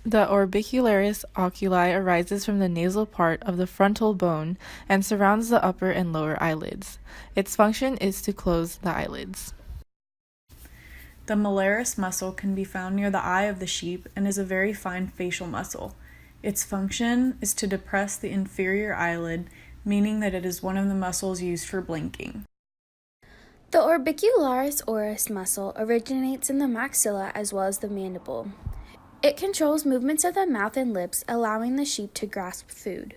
The orbicularis oculi arises from the nasal part of the frontal bone and surrounds the upper and lower eyelids. Its function is to close the eyelids. The malaris muscle can be found near the eye of the sheep and is a very fine facial muscle. Its function is to depress the inferior eyelid, meaning that it is one of the muscles used for blinking. The orbicularis oris muscle originates in the maxilla as well as the mandible. It controls movements of the mouth and lips, allowing the sheep to grasp food.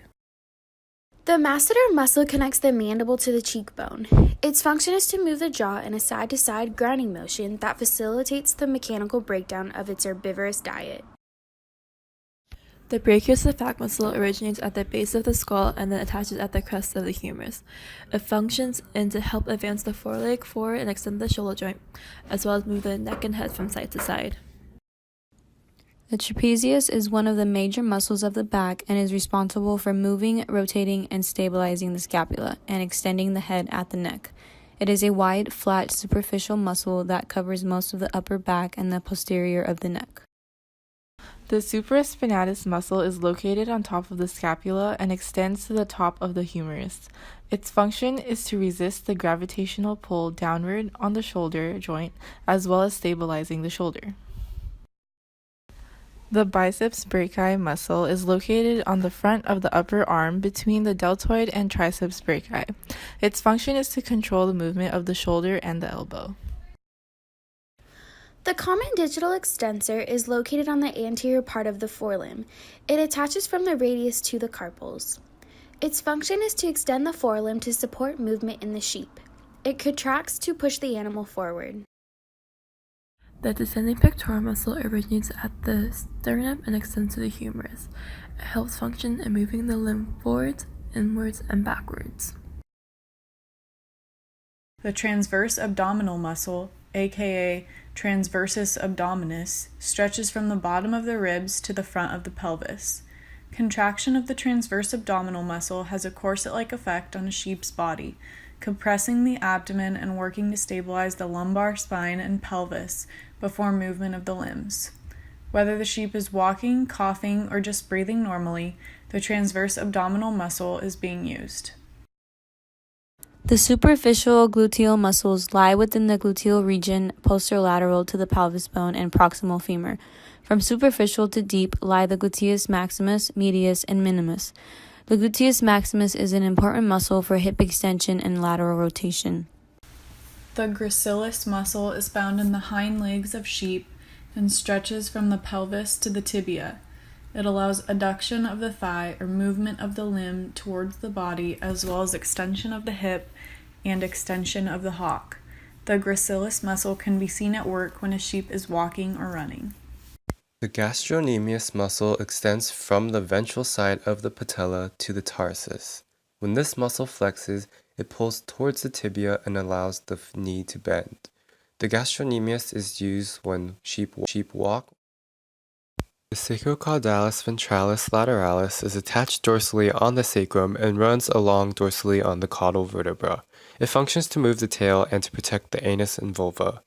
The masseter muscle connects the mandible to the cheekbone. Its function is to move the jaw in a side-to-side grinding motion that facilitates the mechanical breakdown of its herbivorous diet. The brachiocephalic muscle originates at the base of the skull and then attaches at the crest of the humerus. It functions to help advance the foreleg forward and extend the shoulder joint, as well as move the neck and head from side to side. The trapezius is one of the major muscles of the back and is responsible for moving, rotating, and stabilizing the scapula and extending the head at the neck. It is a wide, flat, superficial muscle that covers most of the upper back and the posterior of the neck. The supraspinatus muscle is located on top of the scapula and extends to the top of the humerus. Its function is to resist the gravitational pull downward on the shoulder joint as well as stabilizing the shoulder. The biceps brachii muscle is located on the front of the upper arm between the deltoid and triceps brachii. Its function is to control the movement of the shoulder and the elbow. The common digital extensor is located on the anterior part of the forelimb. It attaches from the radius to the carpals. Its function is to extend the forelimb to support movement in the sheep. It contracts to push the animal forward. The descending pectoral muscle originates at the sternum and extends to the humerus. It helps function in moving the limb forwards, inwards, and backwards. The transverse abdominal muscle, aka transversus abdominis, stretches from the bottom of the ribs to the front of the pelvis. Contraction of the transverse abdominal muscle has a corset-like effect on a sheep's body, compressing the abdomen and working to stabilize the lumbar spine and pelvis before movement of the limbs. Whether the sheep is walking, coughing, or just breathing normally, the transverse abdominal muscle is being used. The superficial gluteal muscles lie within the gluteal region posterolateral to the pelvis bone and proximal femur. From superficial to deep lie the gluteus maximus, medius, and minimus. The gluteus maximus is an important muscle for hip extension and lateral rotation. The gracilis muscle is found in the hind legs of sheep and stretches from the pelvis to the tibia. It allows adduction of the thigh or movement of the limb towards the body as well as extension of the hip and extension of the hock. The gracilis muscle can be seen at work when a sheep is walking or running. The gastrocnemius muscle extends from the ventral side of the patella to the tarsus. When this muscle flexes, it pulls towards the tibia and allows the knee to bend. The gastrocnemius is used when sheep walk. The sacrocaudalis ventralis lateralis is attached dorsally on the sacrum and runs along dorsally on the caudal vertebra. It functions to move the tail and to protect the anus and vulva.